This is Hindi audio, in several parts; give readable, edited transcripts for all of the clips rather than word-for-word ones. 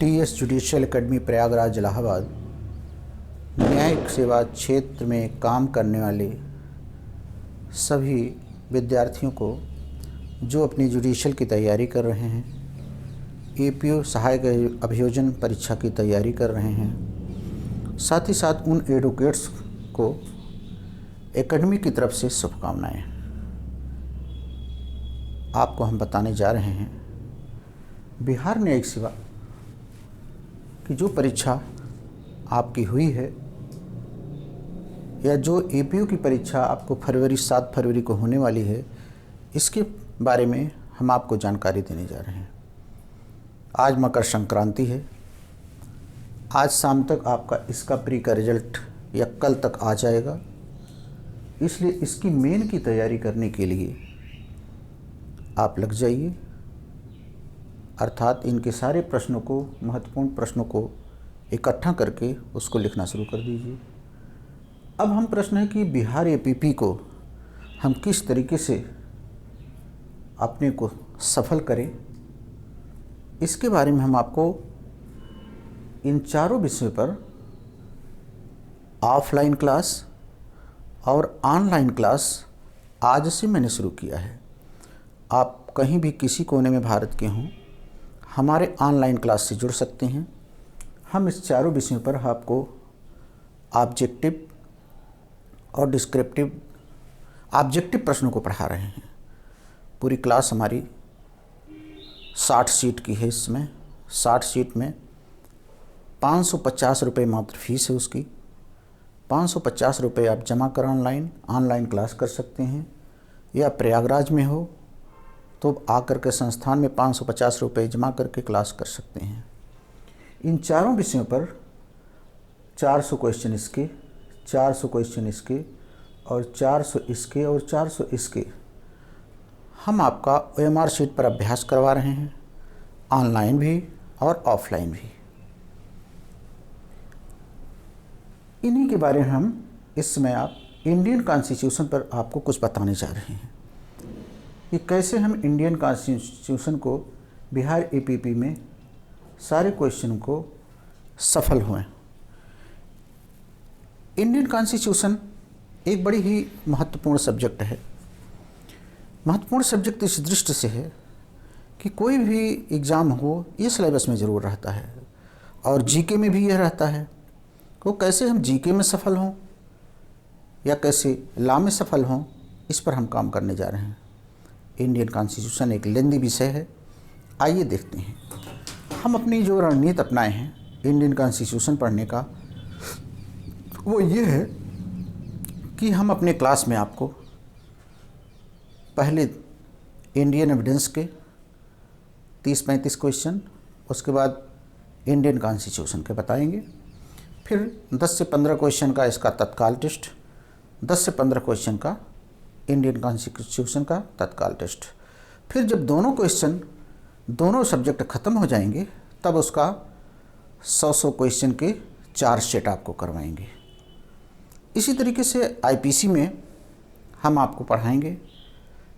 TS judicial academy Prayagraj Allahabad न्यायिक सेवा क्षेत्र में काम करने वाले सभी विद्यार्थियों को जो अपनी जुडिशियल की तैयारी कर रहे हैं, एपीओ सहायक अभियोजन परीक्षा की तैयारी कर रहे हैं, साथ ही साथ उन एडवोकेट्स को एकेडमी की तरफ से शुभकामनाएं। आपको हम बताने जा रहे हैं बिहार न्यायिक सेवा की जो परीक्षा आपकी हुई है या जो एपीओ की परीक्षा आपको 7 फरवरी को होने वाली है, इसके बारे में हम आपको जानकारी देने जा रहे हैं। आज मकर संक्रांति है। आज शाम तक आपका इसका प्री का रिजल्ट या कल तक आ जाएगा, इसलिए इसकी मेन की तैयारी करने के लिए आप लग जाइए, अर्थात इनके सारे प्रश्नों को, महत्वपूर्ण प्रश्नों को इकट्ठा करके उसको लिखना शुरू कर दीजिए। अब हम प्रश्न है कि बिहार एपीपी को हम किस तरीके से अपने को सफल करें, इसके बारे में हम आपको इन चारों विषयों पर ऑफलाइन क्लास और ऑनलाइन क्लास आज से मैंने शुरू किया है। आप कहीं भी किसी कोने में भारत के हों, हमारे ऑनलाइन क्लास से जुड़ सकते हैं। हम इस चारों विषयों पर आपको ऑब्जेक्टिव और डिस्क्रिप्टिव ऑब्जेक्टिव प्रश्नों को पढ़ा रहे हैं। पूरी क्लास हमारी 60 सीट की है। इसमें 60 सीट में 550 रुपये मात्र फीस है उसकी। 550 रुपये आप जमा कर ऑनलाइन क्लास कर सकते हैं, या प्रयागराज में हो तो आकर के संस्थान में 550 रुपये जमा करके क्लास कर सकते हैं। इन चारों विषयों पर 400 क्वेश्चन इसके, 400 क्वेश्चन इसके और 400 इसके और 400 इसके हम आपका OMR शीट पर अभ्यास करवा रहे हैं, ऑनलाइन भी और ऑफलाइन भी। इन्हीं के बारे में हम इस समय आप इंडियन कॉन्स्टिट्यूशन पर आपको कुछ बताने जा रहे हैं कि कैसे हम इंडियन कॉन्स्टिट्यूशन को बिहार एपीपी में सारे क्वेश्चन को सफल हुए। इंडियन कॉन्स्टिट्यूशन एक बड़ी ही महत्वपूर्ण सब्जेक्ट है। महत्वपूर्ण सब्जेक्ट इस दृष्टि से है कि कोई भी एग्ज़ाम हो, ये सिलेबस में ज़रूर रहता है, और जीके में भी यह रहता है। तो कैसे हम जीके में सफल हों या कैसे लॉ में सफल हों, इस पर हम काम करने जा रहे हैं। इंडियन कॉन्स्टिट्यूशन एक लेंदी विषय है। आइए देखते हैं हम अपनी जो रणनीति अपनाए हैं इंडियन कॉन्स्टिट्यूशन पढ़ने का, वो ये है कि हम अपने क्लास में आपको पहले इंडियन एविडेंस के 30-35 क्वेश्चन, उसके बाद इंडियन कॉन्स्टिट्यूशन के बताएंगे, फिर 10 से 15 क्वेश्चन का इसका तत्काल टेस्ट, 10 से 15 क्वेश्चन का इंडियन कॉन्स्टिट्यूशन का तत्काल टेस्ट। फिर जब दोनों क्वेश्चन, दोनों सब्जेक्ट ख़त्म हो जाएंगे, तब उसका 100 क्वेश्चन के 4 सेट आपको करवाएंगे। इसी तरीके से आईपीसी में हम आपको पढ़ाएंगे,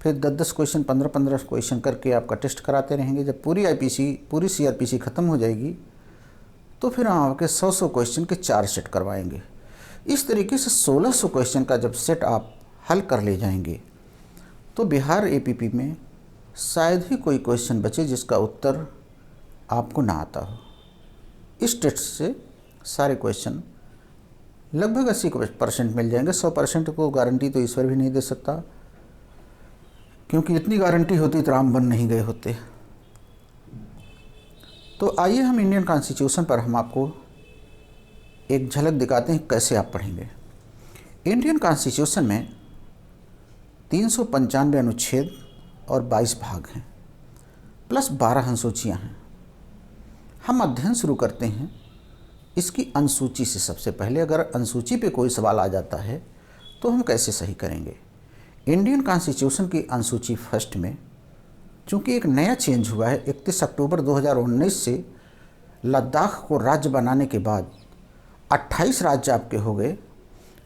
फिर 10-10 क्वेश्चन, 15-15 क्वेश्चन करके आपका टेस्ट कराते रहेंगे। जब पूरी सीआरपीसी ख़त्म हो जाएगी, तो फिर हम आपके 100 क्वेश्चन के 4 सेट करवाएंगे। इस तरीके से 1600 क्वेश्चन का जब सेट आप हल कर ले जाएंगे, तो बिहार एपीपी में शायद ही कोई क्वेश्चन बचे जिसका उत्तर आपको ना आता हो। इस टेस्ट से सारे क्वेश्चन लगभग 80% मिल जाएंगे। 100% को गारंटी तो ईश्वर भी नहीं दे सकता, क्योंकि इतनी गारंटी होती तो राम बन नहीं गए होते। तो आइए हम इंडियन कॉन्स्टिट्यूशन पर हम आपको एक झलक दिखाते हैं कैसे आप पढ़ेंगे। इंडियन कॉन्स्टिट्यूशन में 395 अनुच्छेद और 22 भाग हैं, प्लस 12 अनुसूचियाँ हैं। हम अध्ययन शुरू करते हैं इसकी अनुसूची से। सबसे पहले अगर अनुसूची पे कोई सवाल आ जाता है तो हम कैसे सही करेंगे। इंडियन कॉन्स्टिट्यूशन की अनुसूची फर्स्ट में, चूँकि एक नया चेंज हुआ है, 31 अक्टूबर 2019 से लद्दाख को राज्य बनाने के बाद 28 राज्य आपके हो गए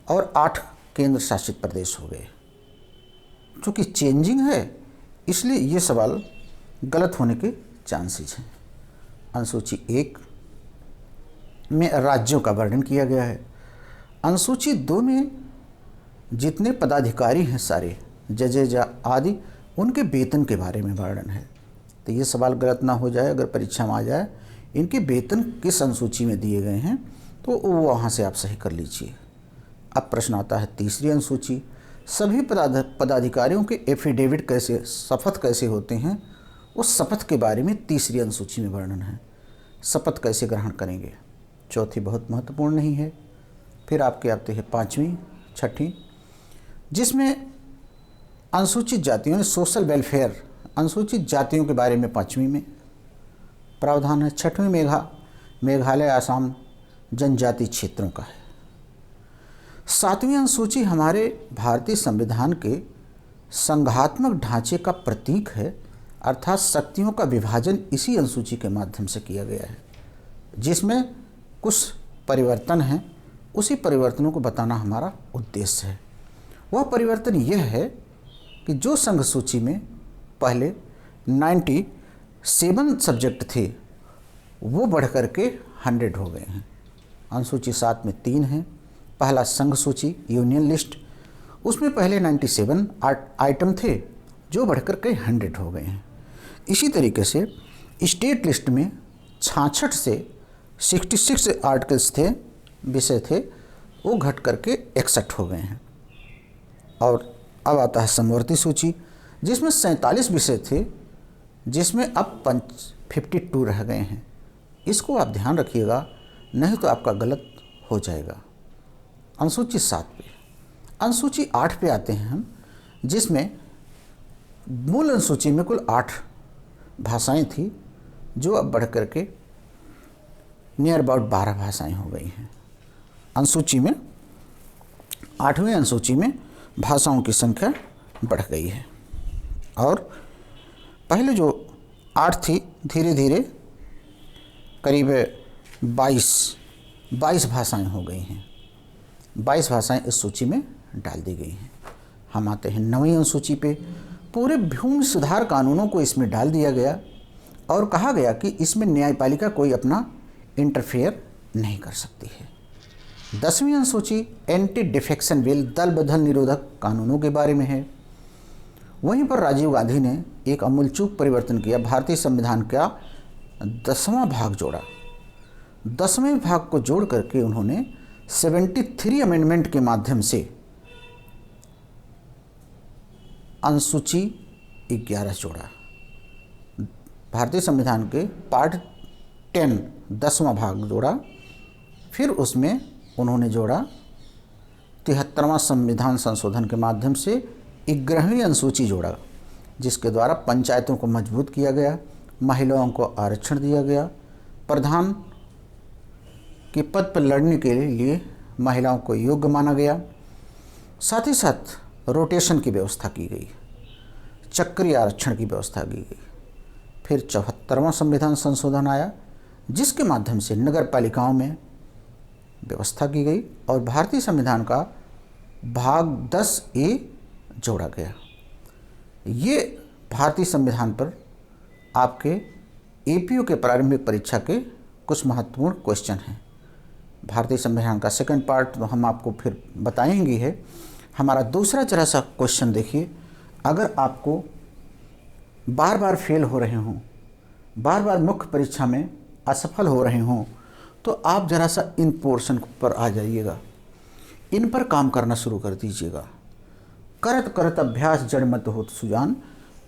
और 8 केंद्र शासित प्रदेश हो गए। चूँकि चेंजिंग है, इसलिए ये सवाल गलत होने के चांसेस हैं। अनुसूची 1 में राज्यों का वर्णन किया गया है। अनुसूची 2 में जितने पदाधिकारी हैं सारे जजेज आदि, उनके वेतन के बारे में वर्णन है। तो ये सवाल गलत ना हो जाए अगर परीक्षा में आ जाए, इनके वेतन किस अनुसूची में दिए गए हैं तो वो वहाँ से आप सही कर लीजिए। अब प्रश्न आता है तीसरी अनुसूची, सभी पदाधिकारियों के एफिडेविट कैसे, शपथ कैसे होते हैं, उस शपथ के बारे में तीसरी अनुसूची में वर्णन है। शपथ कैसे ग्रहण करेंगे। चौथी बहुत महत्वपूर्ण नहीं है। फिर आपके आते हैं 5वीं, 6ठी, जिसमें अनुसूचित जातियों, सोशल वेलफेयर, अनुसूचित जातियों के बारे में 5वीं में प्रावधान है। 6वीं मेघालय आसाम जनजाति क्षेत्रों का है। 7वीं अनुसूची हमारे भारतीय संविधान के संघात्मक ढांचे का प्रतीक है, अर्थात शक्तियों का विभाजन इसी अनुसूची के माध्यम से किया गया है, जिसमें कुछ परिवर्तन हैं। उसी परिवर्तनों को बताना हमारा उद्देश्य है। वह परिवर्तन यह है कि जो संघ सूची में पहले 97 सब्जेक्ट थे वो बढ़ कर के 100 हो गए हैं। अनुसूची 7 में 3 हैं। पहला संघ सूची यूनियन लिस्ट, उसमें पहले 97 आइटम थे जो बढ़ कर के 100 हो गए हैं। इसी तरीके से स्टेट लिस्ट में 66 से 66 आर्टिकल्स थे, विषय थे, वो घट करके 61 हो गए हैं। और अब आता है समवर्ती सूची, जिसमें 47 विषय थे, जिसमें अब 52 रह गए हैं। इसको आप ध्यान रखिएगा, नहीं तो आपका गलत हो जाएगा। अनुसूची 7 पे, अनुसूची 8 पे आते हैं हम, जिसमें मूल अनुसूची में कुल 8 भाषाएं थी, जो अब बढ़ करके नियर अबाउट 12 भाषाएं हो गई हैं। अनुसूची में 8वीं अनुसूची में भाषाओं की संख्या बढ़ गई है। और पहले जो 8 थी, धीरे धीरे करीब 22 भाषाएं हो गई हैं। 22 भाषाएं इस सूची में डाल दी गई हैं। हम आते हैं 9वीं अनुसूची पे। पूरे भूमि सुधार कानूनों को इसमें डाल दिया गया और कहा गया कि इसमें न्यायपालिका कोई अपना इंटरफेयर नहीं कर सकती है। 10वीं अनुसूची एंटी डिफेक्शन बिल, दल बदल निरोधक कानूनों के बारे में है। वहीं पर राजीव गांधी ने एक अमूलचूक परिवर्तन किया, भारतीय संविधान का 10वां भाग जोड़ा। 10वें भाग को जोड़ करके उन्होंने 73 अमेंडमेंट के माध्यम से अनुसूची 11 जोड़ा। भारतीय संविधान के पार्ट 10 10वां भाग जोड़ा। फिर उसमें उन्होंने जोड़ा 73वां संविधान संशोधन के माध्यम से 11वीं अनुसूची जोड़ा, जिसके द्वारा पंचायतों को मजबूत किया गया, महिलाओं को आरक्षण दिया गया, प्रधान के पद पर लड़ने के लिए महिलाओं को योग्य माना गया। साथ ही साथ रोटेशन की व्यवस्था की गई, चक्रीय आरक्षण की व्यवस्था की गई। फिर 74वां संविधान संशोधन आया, जिसके माध्यम से नगर पालिकाओं में व्यवस्था की गई और भारतीय संविधान का भाग 10A जोड़ा गया। ये भारतीय संविधान पर आपके APU के प्रारंभिक परीक्षा के कुछ महत्वपूर्ण क्वेश्चन हैं। भारतीय संविधान का सेकंड पार्ट तो हम आपको फिर बताएंगे है। हमारा दूसरा जरा सा क्वेश्चन देखिए, अगर आपको बार बार फेल हो रहे हों, बार बार मुख्य परीक्षा में असफल हो रहे हों, तो आप जरा सा इन पोर्शन पर आ जाइएगा, इन पर काम करना शुरू कर दीजिएगा। करत करत अभ्यास जड़ मत होत सुजान।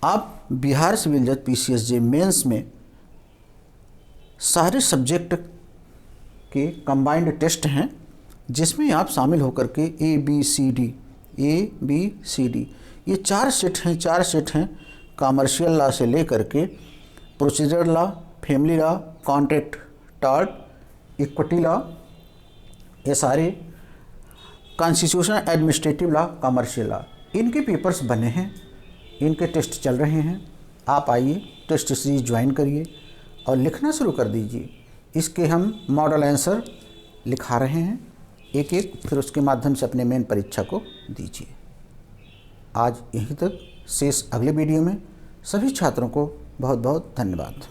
आप बिहार सिविल जज PCSJ मेंस में सारे सब्जेक्ट के कंबाइंड टेस्ट हैं, जिसमें आप शामिल होकर के ABCD ये 4 सेट हैं। कॉमर्शियल लॉ से लेकर के procedure law, family law, contract, tort, equity law, ये सारे constitution, administrative law, commercial law, इनके पेपर्स बने हैं, इनके टेस्ट चल रहे हैं। आप आइए, टेस्ट सीरीज ज्वाइन करिए और लिखना शुरू कर दीजिए। इसके हम मॉडल आंसर लिखा रहे हैं एक एक, फिर उसके माध्यम से अपने मेन परीक्षा को दीजिए। आज यहीं तक, शेष अगले वीडियो में। सभी छात्रों को बहुत बहुत धन्यवाद।